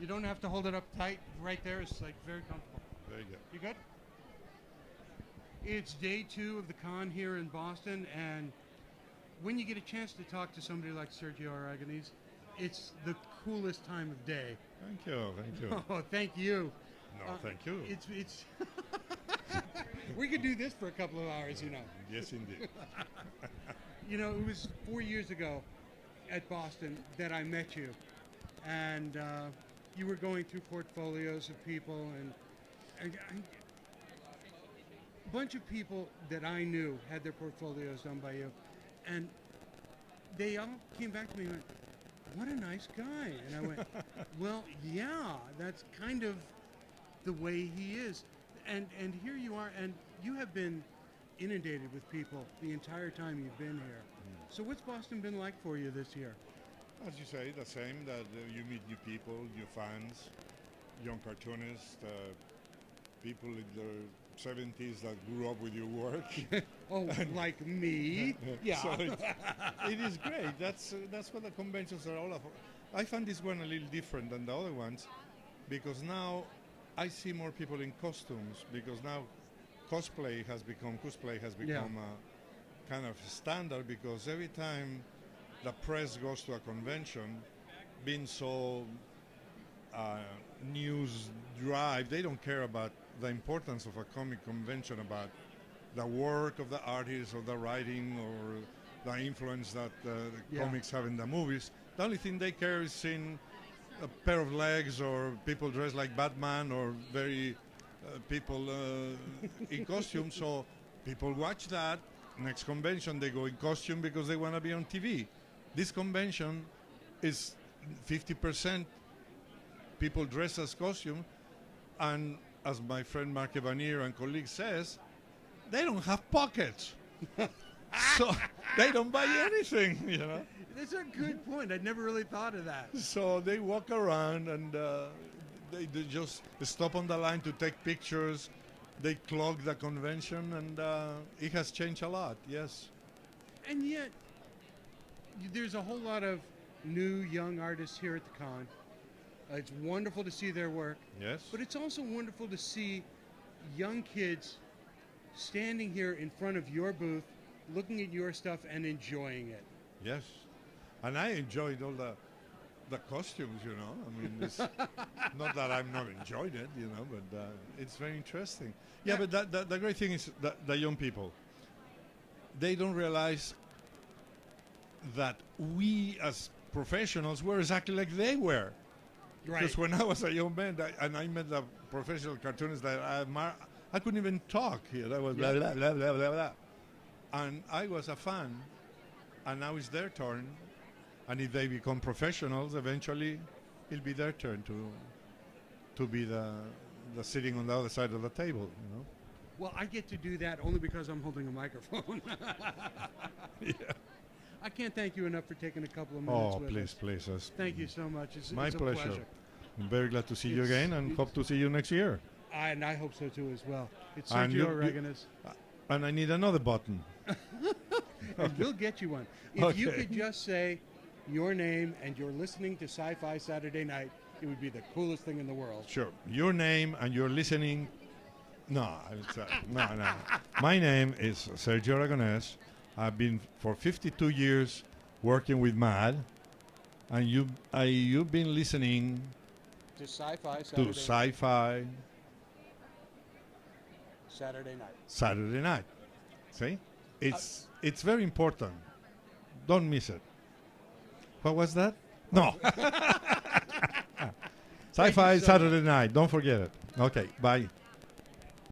You don't have to hold it up tight. Right there is like very comfortable. Very good. You good? It's day 2 of the con here in Boston, and when you get a chance to talk to somebody like Sergio Aragones, it's the coolest time of day. Thank you. Thank you. Oh, thank you. No, thank you. It's we could do this for a couple of hours, you know. Yes, indeed. You know, it was 4 years ago at Boston that I met you, and you were going through portfolios of people, and a bunch of people that I knew had their portfolios done by you, and they all came back to me and went, "What a nice guy." And I went, "Well, yeah, that's kind of the way he is." And here you are, and you have been inundated with people the entire time you've been here. So what's Boston been like for you this year? As you say, the same, that you meet new people, new fans, young cartoonists, people in their 70s that grew up with your work. Oh, like me? Yeah. So it is great. That's what the conventions are all about. I find this one a little different than the other ones because now I see more people in costumes because now cosplay has become a kind of standard because every time the press goes to a convention, being so news drive, they don't care about the importance of a comic convention, about the work of the artist or the writing or the influence that the comics have in the movies. The only thing they care is seeing a pair of legs or people dressed like Batman or very people in costume. So people watch that. Next convention they go in costume because they want to be on TV. This convention is 50% people dress as costume, and as my friend Mark Evanier and colleague says, they don't have pockets. So they don't buy anything, you know. That's a good point. I'd never really thought of that. So they walk around and they just stop on the line to take pictures. They clog the convention, and it has changed a lot, yes. And yet, there's a whole lot of new young artists here at the con. It's wonderful to see their work. Yes. But it's also wonderful to see young kids standing here in front of your booth, looking at your stuff and enjoying it. Yes. And I enjoyed all the costumes, you know. I mean, it's not that I'm not enjoying it, you know, but it's very interesting. Yeah, but the great thing is that the young people, they don't realize that we as professionals were exactly like they were. Right. Because when I was a young man and I met the professional cartoonists that I couldn't even talk here. I was blah, blah, blah, blah, blah, blah. And I was a fan, and now it's their turn. And if they become professionals, eventually it'll be their turn to be the sitting on the other side of the table, you know. Well, I get to do that only because I'm holding a microphone. Yeah. I can't thank you enough for taking a couple of minutes with us. Please. Thank you so much. It's my a pleasure. pleasure. I'm very glad to see you again, and hope to see you next year. And I hope so too as well. It's And Sergio Aragones. And I need another button. And we'll get you one. If you could just say your name and you're listening to Sci-Fi Saturday Night, it would be the coolest thing in the world. Sure. Your name and you're listening. No. My name is Sergio Aragones. I've been for 52 years working with MAD, and you've been listening to Sci-Fi Saturday night. See, it's very important. Don't miss it. What was that? No. Sci-Fi Saturday night. Don't forget it. Okay. Bye.